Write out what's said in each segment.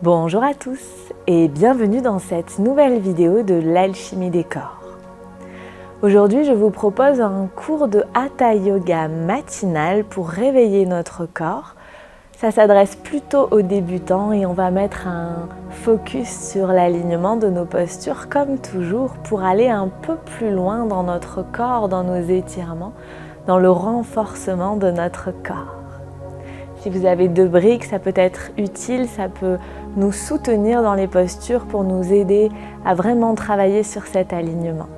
Bonjour à tous et bienvenue dans cette nouvelle vidéo de l'alchimie des corps. Aujourd'hui, je vous propose un cours de Hatha Yoga matinal pour réveiller notre corps. Ça s'adresse plutôt aux débutants et on va mettre un focus sur l'alignement de nos postures comme toujours pour aller un peu plus loin dans notre corps, dans nos étirements, dans le renforcement de notre corps. Si vous avez 2 briques, ça peut être utile, ça peut nous soutenir dans les postures pour nous aider à vraiment travailler sur cet alignement.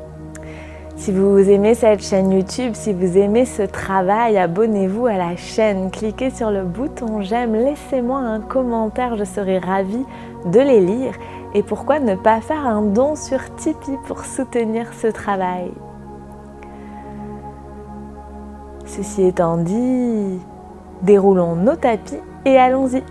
Si vous aimez cette chaîne YouTube, si vous aimez ce travail, abonnez-vous à la chaîne, cliquez sur le bouton j'aime, laissez-moi un commentaire, je serai ravie de les lire. Et pourquoi ne pas faire un don sur Tipeee pour soutenir ce travail? Ceci étant dit, déroulons nos tapis et allons-y.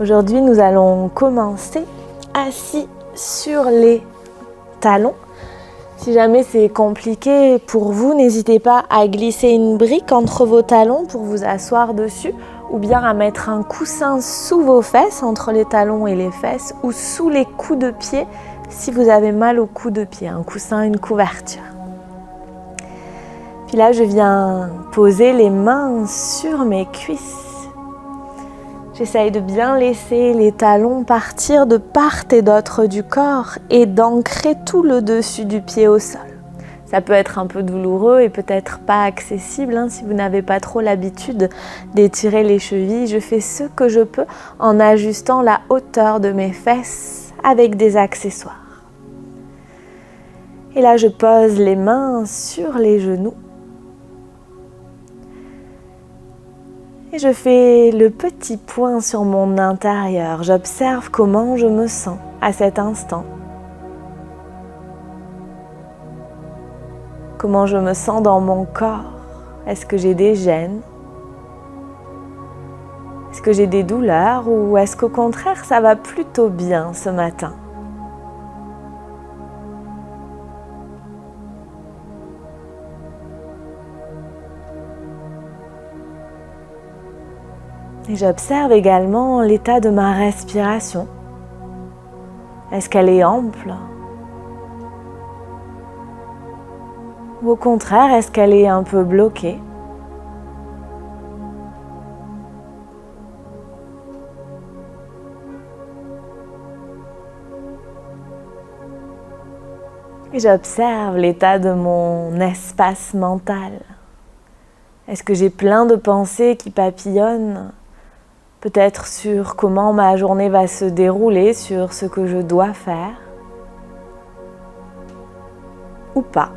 Aujourd'hui, nous allons commencer assis sur les talons. Si jamais c'est compliqué pour vous, n'hésitez pas à glisser une brique entre vos talons pour vous asseoir dessus ou bien à mettre un coussin sous vos fesses, entre les talons et les fesses ou sous les coups de pied si vous avez mal aux coups de pied, un coussin, une couverture. Puis là, je viens poser les mains sur mes cuisses. J'essaye de bien laisser les talons partir de part et d'autre du corps et d'ancrer tout le dessus du pied au sol. Ça peut être un peu douloureux et peut-être pas accessible si vous n'avez pas trop l'habitude d'étirer les chevilles. Je fais ce que je peux en ajustant la hauteur de mes fesses avec des accessoires. Et là, je pose les mains sur les genoux. Et je fais le petit point sur mon intérieur. J'observe comment je me sens à cet instant. Comment je me sens dans mon corps. Est-ce que j'ai des gênes? Est-ce que j'ai des douleurs? Ou est-ce qu'au contraire, ça va plutôt bien ce matin? Et j'observe également l'état de ma respiration. Est-ce qu'elle est ample? Ou au contraire, est-ce qu'elle est un peu bloquée? Et j'observe l'état de mon espace mental. Est-ce que j'ai plein de pensées qui papillonnent? Peut-être sur comment ma journée va se dérouler, sur ce que je dois faire ou pas.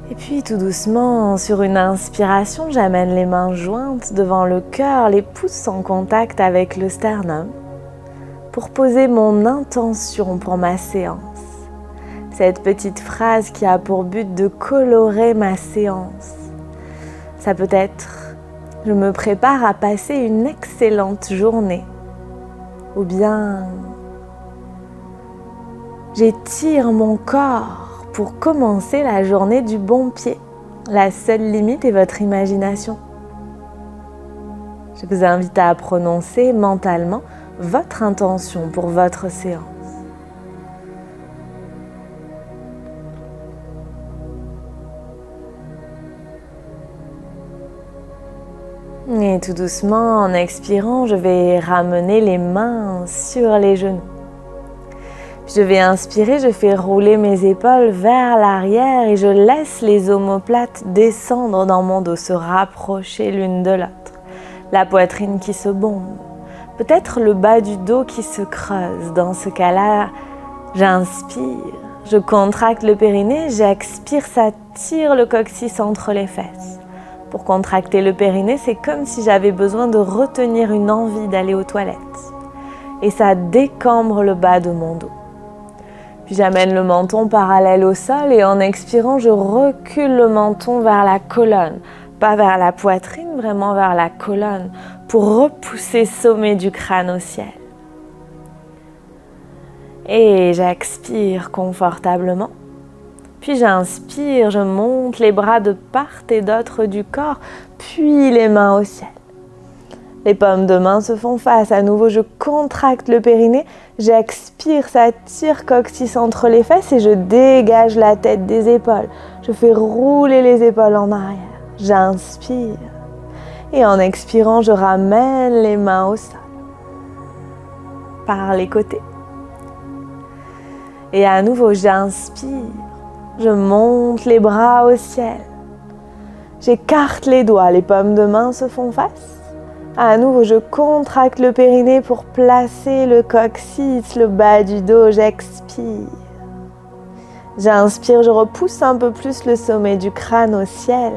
Et puis tout doucement, sur une inspiration, j'amène les mains jointes devant le cœur, les pouces en contact avec le sternum, pour poser mon intention pour ma séance. Cette petite phrase qui a pour but de colorer ma séance. Ça peut être « Je me prépare à passer une excellente journée » ou bien « J'étire mon corps pour commencer la journée du bon pied ». La seule limite est votre imagination. Je vous invite à prononcer mentalement votre intention pour votre séance. Et tout doucement, en expirant, je vais ramener les mains sur les genoux. Je vais inspirer, je fais rouler mes épaules vers l'arrière et je laisse les omoplates descendre dans mon dos, se rapprocher l'une de l'autre. La poitrine qui se bombe. Peut-être le bas du dos qui se creuse. Dans ce cas-là, j'inspire, je contracte le périnée, j'expire, ça tire le coccyx entre les fesses. Pour contracter le périnée, c'est comme si j'avais besoin de retenir une envie d'aller aux toilettes. Et ça décambre le bas de mon dos. Puis j'amène le menton parallèle au sol et en expirant, je recule le menton vers la colonne. Pas vers la poitrine, vraiment vers la colonne pour repousser sommet du crâne au ciel. Et j'expire confortablement. Puis j'inspire, je monte les bras de part et d'autre du corps, puis les mains au ciel. Les paumes de main se font face. À nouveau, je contracte le périnée. J'expire, ça tire coccyx entre les fesses et je dégage la tête des épaules. Je fais rouler les épaules en arrière. J'inspire. Et en expirant, je ramène les mains au sol. Par les côtés. Et à nouveau, j'inspire. Je monte les bras au ciel. J'écarte les doigts. Les paumes de main se font face. À nouveau, je contracte le périnée pour placer le coccyx, le bas du dos. J'expire. J'inspire, je repousse un peu plus le sommet du crâne au ciel.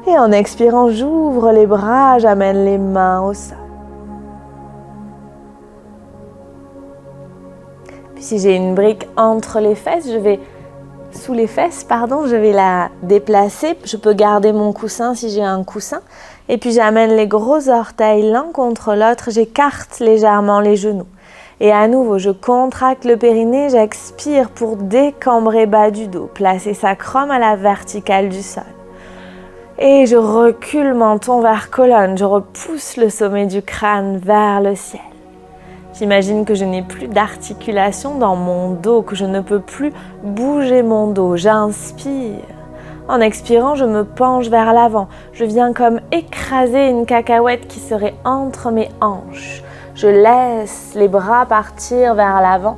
Et en expirant, j'ouvre les bras, j'amène les mains au sol. Puis si j'ai une brique entre les fesses, sous les fesses, je vais la déplacer. Je peux garder mon coussin si j'ai un coussin. Et puis j'amène les gros orteils l'un contre l'autre, j'écarte légèrement les genoux. Et à nouveau, je contracte le périnée, j'expire pour décambrer bas du dos, placer sacrum à la verticale du sol. Et je recule menton vers colonne, je repousse le sommet du crâne vers le ciel. J'imagine que je n'ai plus d'articulation dans mon dos, que je ne peux plus bouger mon dos. J'inspire. En expirant, je me penche vers l'avant. Je viens comme écraser une cacahuète qui serait entre mes hanches. Je laisse les bras partir vers l'avant.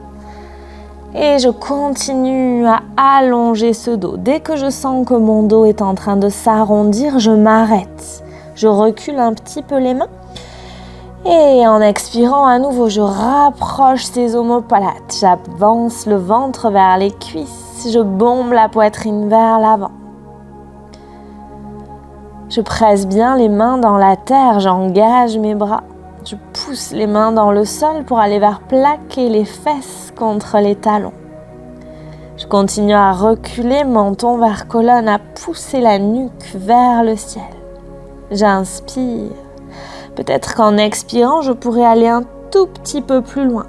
Et je continue à allonger ce dos. Dès que je sens que mon dos est en train de s'arrondir, je m'arrête. Je recule un petit peu les mains. Et en expirant à nouveau, je rapproche ces omoplates. J'avance le ventre vers les cuisses. Je bombe la poitrine vers l'avant. Je presse bien les mains dans la terre. J'engage mes bras. Je pousse les mains dans le sol pour aller vers plaquer les fesses contre les talons. Je continue à reculer, menton vers colonne, à pousser la nuque vers le ciel. J'inspire. Peut-être qu'en expirant, je pourrais aller un tout petit peu plus loin.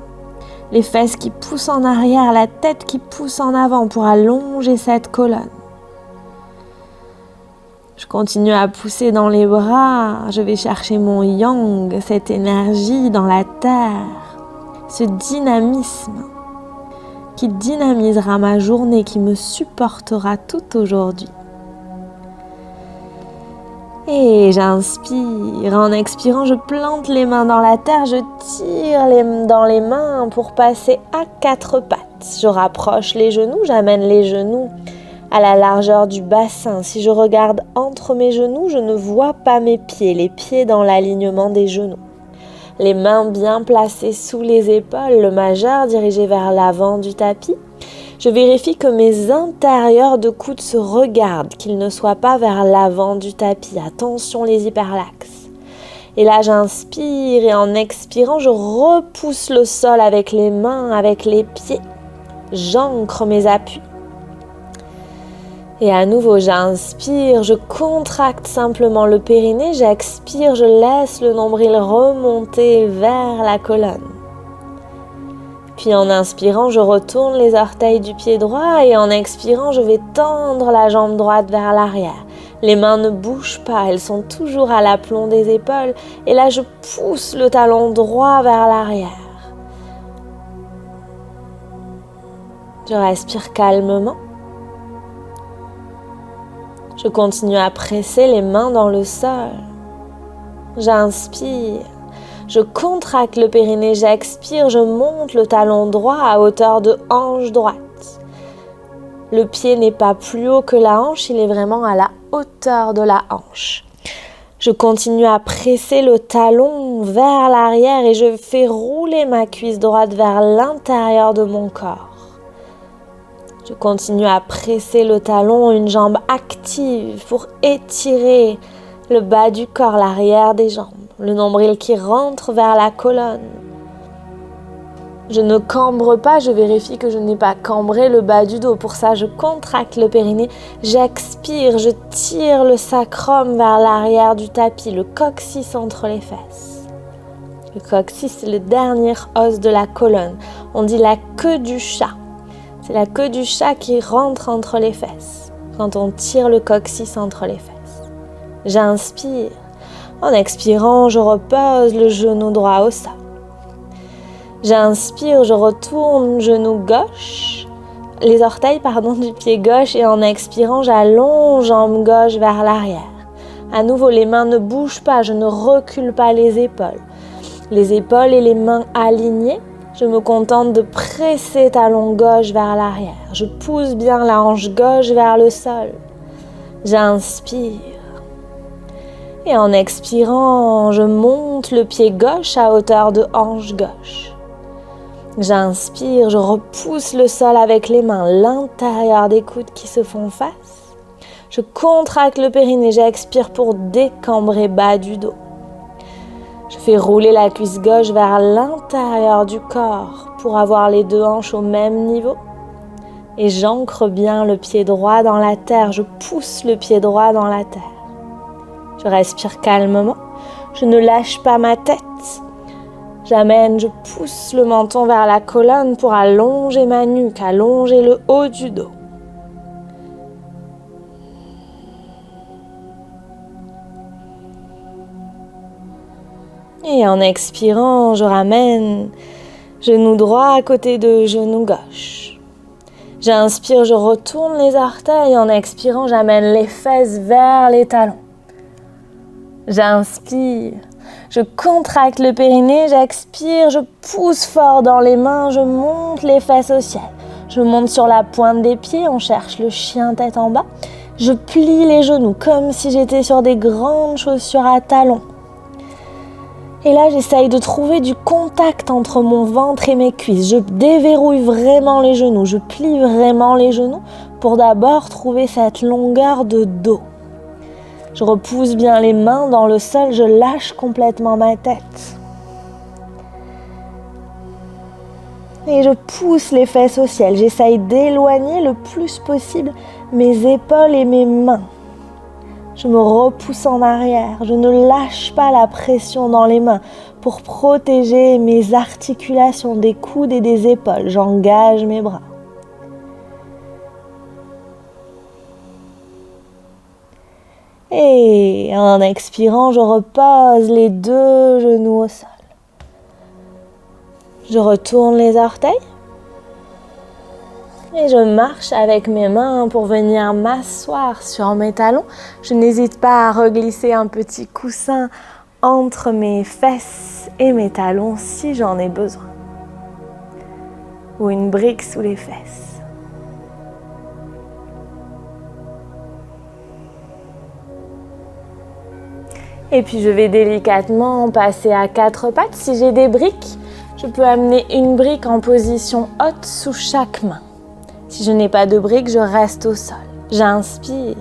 Les fesses qui poussent en arrière, la tête qui pousse en avant pour allonger cette colonne. Je continue à pousser dans les bras. Je vais chercher mon yang, cette énergie dans la terre, ce dynamisme qui dynamisera ma journée, qui me supportera tout aujourd'hui. Et j'inspire. En expirant, je plante les mains dans la terre, je tire dans les mains pour passer à quatre pattes. Je rapproche les genoux, j'amène les genoux à la largeur du bassin. Si je regarde entre mes genoux, je ne vois pas mes pieds, les pieds dans l'alignement des genoux. Les mains bien placées sous les épaules, le majeur dirigé vers l'avant du tapis. Je vérifie que mes intérieurs de coude se regardent, qu'ils ne soient pas vers l'avant du tapis. Attention les hyperlaxes. Et là, j'inspire et en expirant, je repousse le sol avec les mains, avec les pieds. J'ancre mes appuis. Et à nouveau, j'inspire, je contracte simplement le périnée. J'expire, je laisse le nombril remonter vers la colonne. Puis en inspirant, je retourne les orteils du pied droit et en expirant, je vais tendre la jambe droite vers l'arrière. Les mains ne bougent pas, elles sont toujours à l'aplomb des épaules. Et là, je pousse le talon droit vers l'arrière. Je respire calmement. Je continue à presser les mains dans le sol. J'inspire. Je contracte le périnée, j'expire, je monte le talon droit à hauteur de hanche droite. Le pied n'est pas plus haut que la hanche, il est vraiment à la hauteur de la hanche. Je continue à presser le talon vers l'arrière et je fais rouler ma cuisse droite vers l'intérieur de mon corps. Je continue à presser le talon, une jambe active pour étirer le bas du corps, l'arrière des jambes. Le nombril qui rentre vers la colonne. Je ne cambre pas, je vérifie que je n'ai pas cambré le bas du dos. Pour ça, je contracte le périnée, j'expire, je tire le sacrum vers l'arrière du tapis, le coccyx entre les fesses. Le coccyx, c'est le dernier os de la colonne. On dit la queue du chat. C'est la queue du chat qui rentre entre les fesses quand on tire le coccyx entre les fesses. J'inspire. En expirant, je repose le genou droit au sol. J'inspire, je retourne genou gauche, les orteils du pied gauche et en expirant, j'allonge jambe gauche vers l'arrière. À nouveau, les mains ne bougent pas, je ne recule pas les épaules. Les épaules et les mains alignées, je me contente de presser talon gauche vers l'arrière. Je pousse bien la hanche gauche vers le sol. J'inspire. Et en expirant, je monte le pied gauche à hauteur de hanche gauche. J'inspire, je repousse le sol avec les mains, l'intérieur des coudes qui se font face. Je contracte le périnée, j'expire pour décambrer bas du dos. Je fais rouler la cuisse gauche vers l'intérieur du corps pour avoir les deux hanches au même niveau. Et j'ancre bien le pied droit dans la terre, je pousse le pied droit dans la terre. Je respire calmement, je ne lâche pas ma tête. J'amène, je pousse le menton vers la colonne pour allonger ma nuque, allonger le haut du dos. Et en expirant, je ramène genou droit à côté de genou gauche. J'inspire, je retourne les orteils. En expirant, j'amène les fesses vers les talons. J'inspire. Je contracte le périnée, j'expire, je pousse fort dans les mains, je monte les fesses au ciel. Je monte sur la pointe des pieds, on cherche le chien tête en bas. Je plie les genoux comme si j'étais sur des grandes chaussures à talons. Et là, j'essaye de trouver du contact entre mon ventre et mes cuisses. Je déverrouille vraiment les genoux, je plie vraiment les genoux pour d'abord trouver cette longueur de dos. Je repousse bien les mains dans le sol, je lâche complètement ma tête. Et je pousse les fesses au ciel. J'essaye d'éloigner le plus possible mes épaules et mes mains. Je me repousse en arrière. Je ne lâche pas la pression dans les mains pour protéger mes articulations des coudes et des épaules. J'engage mes bras. Et en expirant, je repose les deux genoux au sol. Je retourne les orteils. Et je marche avec mes mains pour venir m'asseoir sur mes talons. Je n'hésite pas à reglisser un petit coussin entre mes fesses et mes talons si j'en ai besoin. Ou une brique sous les fesses. Et puis je vais délicatement passer à quatre pattes. Si j'ai des briques, je peux amener une brique en position haute sous chaque main. Si je n'ai pas de briques, je reste au sol. J'inspire.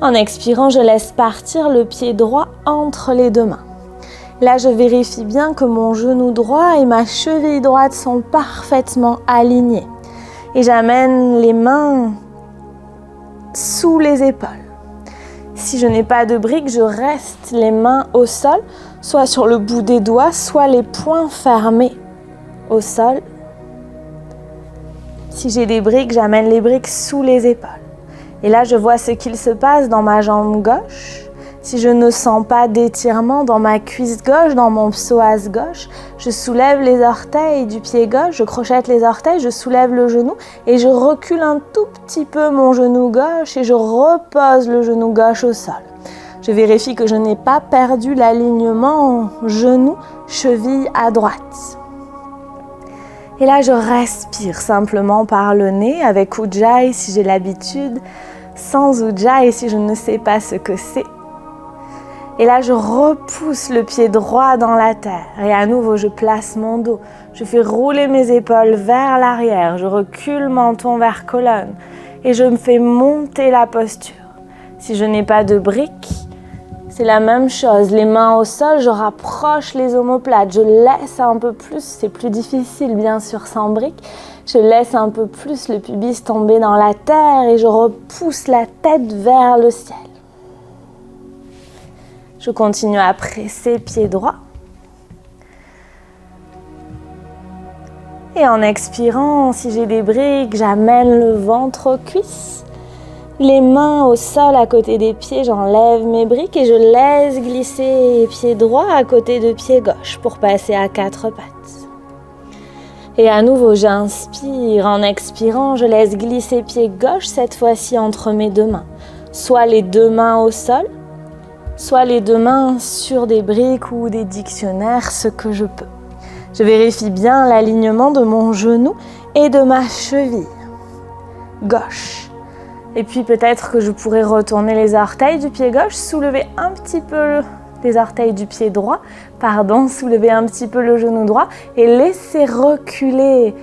En expirant, je laisse partir le pied droit entre les deux mains. Là, je vérifie bien que mon genou droit et ma cheville droite sont parfaitement alignés. Et j'amène les mains sous les épaules. Si je n'ai pas de briques, je reste les mains au sol, soit sur le bout des doigts, soit les poings fermés au sol. Si j'ai des briques, j'amène les briques sous les épaules. Et là, je vois ce qu'il se passe dans ma jambe gauche. Si je ne sens pas d'étirement dans ma cuisse gauche, dans mon psoas gauche, je soulève les orteils du pied gauche, je crochette les orteils, je soulève le genou et je recule un tout petit peu mon genou gauche et je repose le genou gauche au sol. Je vérifie que je n'ai pas perdu l'alignement genou-cheville à droite. Et là, je respire simplement par le nez avec Ujjayi si j'ai l'habitude, sans Ujjayi si je ne sais pas ce que c'est. Et là, je repousse le pied droit dans la terre. Et à nouveau, je place mon dos. Je fais rouler mes épaules vers l'arrière. Je recule menton vers colonne. Et je me fais monter la posture. Si je n'ai pas de briques, C'est la même chose, les mains au sol, je rapproche les omoplates, je laisse un peu plus, c'est plus difficile bien sûr sans briques, je laisse un peu plus le pubis tomber dans la terre et je repousse la tête vers le ciel. Je continue à presser pied droit. Et en expirant, si j'ai des briques, j'amène le ventre aux cuisses. Les mains au sol à côté des pieds, j'enlève mes briques et je laisse glisser pied droit à côté de pied gauche pour passer à 4 pattes. Et à nouveau, j'inspire. En expirant, je laisse glisser pied gauche, cette fois-ci entre mes deux mains. Soit les deux mains au sol, soit les deux mains sur des briques ou des dictionnaires, ce que je peux. Je vérifie bien l'alignement de mon genou et de ma cheville gauche. Et puis peut-être que je pourrais retourner les orteils du pied gauche, soulever un petit peu les orteils du pied droit, soulever un petit peu le genou droit et laisser reculer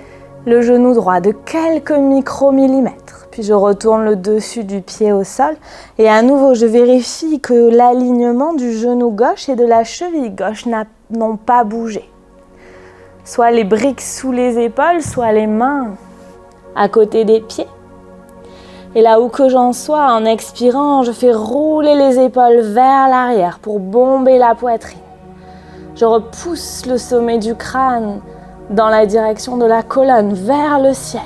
le genou droit de quelques micromillimètres. Puis je retourne le dessus du pied au sol et à nouveau je vérifie que l'alignement du genou gauche et de la cheville gauche n'ont pas bougé. Soit les briques sous les épaules, soit les mains à côté des pieds. Et là où que j'en sois, en expirant, je fais rouler les épaules vers l'arrière pour bomber la poitrine. Je repousse le sommet du crâne dans la direction de la colonne, vers le ciel.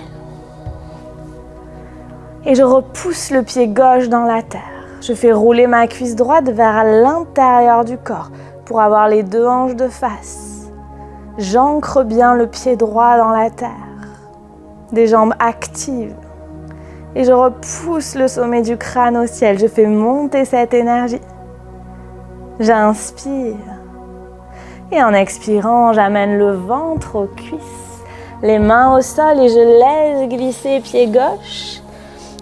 Et je repousse le pied gauche dans la terre. Je fais rouler ma cuisse droite vers l'intérieur du corps pour avoir les deux hanches de face. J'ancre bien le pied droit dans la terre. Des jambes actives. Et je repousse le sommet du crâne au ciel. Je fais monter cette énergie. J'inspire. Et en expirant, j'amène le ventre aux cuisses, les mains au sol et je laisse glisser pied gauche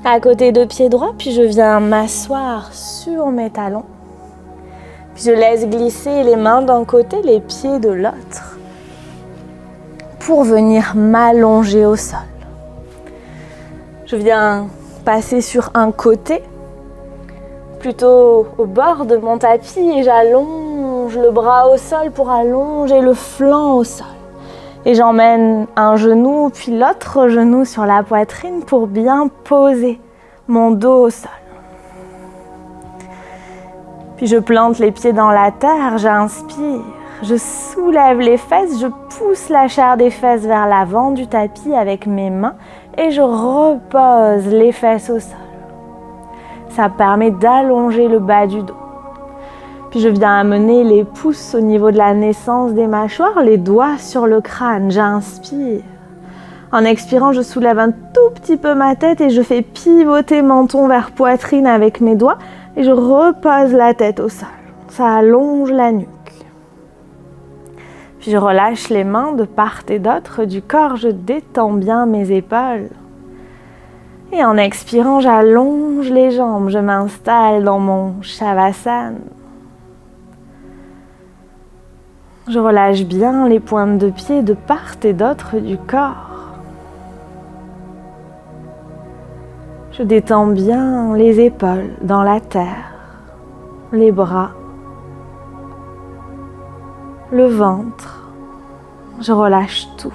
à côté de pied droit. Puis je viens m'asseoir sur mes talons. Puis je laisse glisser les mains d'un côté, les pieds de l'autre pour venir m'allonger au sol. Je viens passer sur un côté, plutôt au bord de mon tapis et j'allonge le bras au sol pour allonger le flanc au sol. Et j'emmène un genou puis l'autre genou sur la poitrine pour bien poser mon dos au sol. Puis je plante les pieds dans la terre, j'inspire, je soulève les fesses, je pousse la chair des fesses vers l'avant du tapis avec mes mains et je repose les fesses au sol. Ça permet d'allonger le bas du dos. Puis je viens amener les pouces au niveau de la naissance des mâchoires, les doigts sur le crâne. J'inspire. En expirant, je soulève un tout petit peu ma tête et je fais pivoter menton vers poitrine avec mes doigts et je repose la tête au sol. Ça allonge la nuque. Puis je relâche les mains de part et d'autre du corps, je détends bien mes épaules. Et en expirant, j'allonge les jambes, je m'installe dans mon Shavasana. Je relâche bien les pointes de pied de part et d'autre du corps. Je détends bien les épaules dans la terre, les bras, le ventre. Je relâche tout.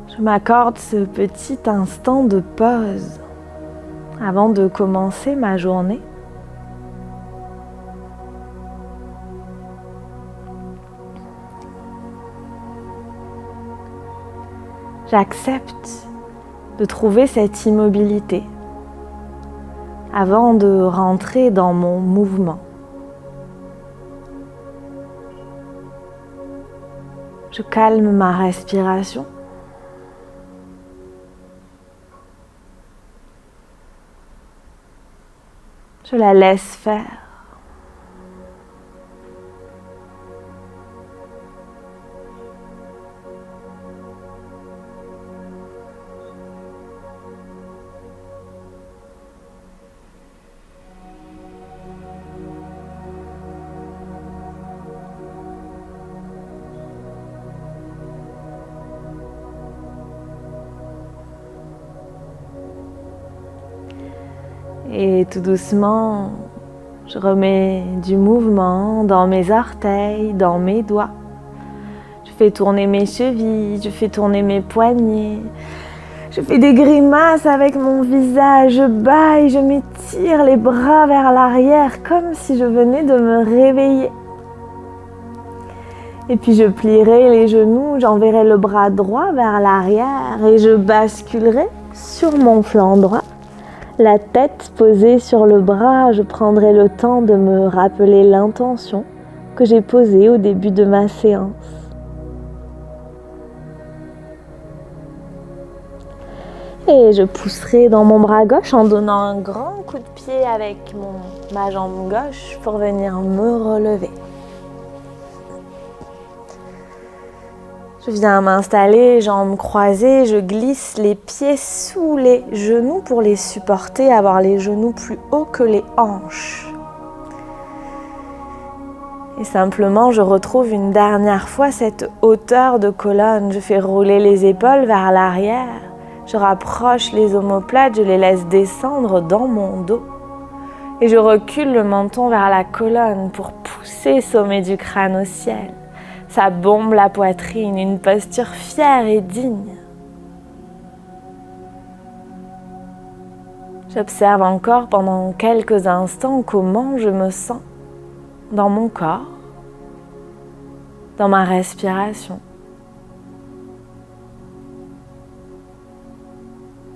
Je m'accorde ce petit instant de pause avant de commencer ma journée. J'accepte de trouver cette immobilité avant de rentrer dans mon mouvement. Je calme ma respiration. Je la laisse faire. Et tout doucement, je remets du mouvement dans mes orteils, dans mes doigts. Je fais tourner mes chevilles, je fais tourner mes poignets. Je fais des grimaces avec mon visage, je bâille, je m'étire les bras vers l'arrière comme si je venais de me réveiller. Et puis je plierai les genoux, j'enverrai le bras droit vers l'arrière et je basculerai sur mon flanc droit. La tête posée sur le bras, je prendrai le temps de me rappeler l'intention que j'ai posée au début de ma séance. Et je pousserai dans mon bras gauche en donnant un grand coup de pied avec ma jambe gauche pour venir me relever. Je viens m'installer, jambes croisées, je glisse les pieds sous les genoux pour les supporter, avoir les genoux plus hauts que les hanches. Et simplement, je retrouve une dernière fois cette hauteur de colonne. Je fais rouler les épaules vers l'arrière. Je rapproche les omoplates, je les laisse descendre dans mon dos. Et je recule le menton vers la colonne pour pousser sommet du crâne au ciel. Ça bombe la poitrine, une posture fière et digne. J'observe encore pendant quelques instants comment je me sens dans mon corps, dans ma respiration,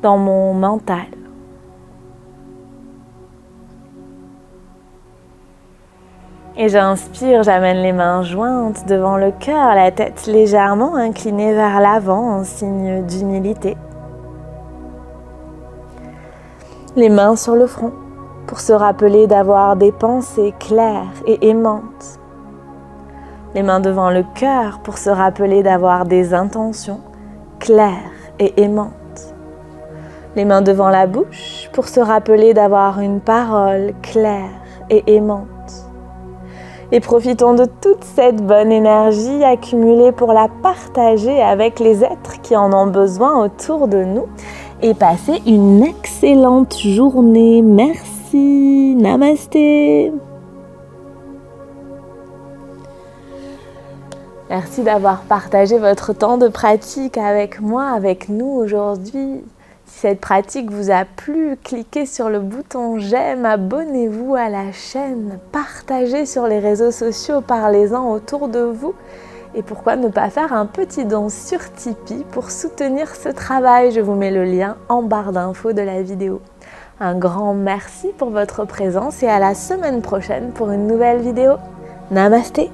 dans mon mental. Et j'inspire, j'amène les mains jointes devant le cœur, la tête légèrement inclinée vers l'avant en signe d'humilité. Les mains sur le front pour se rappeler d'avoir des pensées claires et aimantes. Les mains devant le cœur pour se rappeler d'avoir des intentions claires et aimantes. Les mains devant la bouche pour se rappeler d'avoir une parole claire et aimante. Et profitons de toute cette bonne énergie accumulée pour la partager avec les êtres qui en ont besoin autour de nous. Et passez une excellente journée. Merci. Namasté. Merci d'avoir partagé votre temps de pratique avec moi, avec nous aujourd'hui. Si cette pratique vous a plu, cliquez sur le bouton j'aime, abonnez-vous à la chaîne, partagez sur les réseaux sociaux, parlez-en autour de vous. Et pourquoi ne pas faire un petit don sur Tipeee pour soutenir ce travail? Je vous mets le lien en barre d'infos de la vidéo. Un grand merci pour votre présence et à la semaine prochaine pour une nouvelle vidéo. Namasté!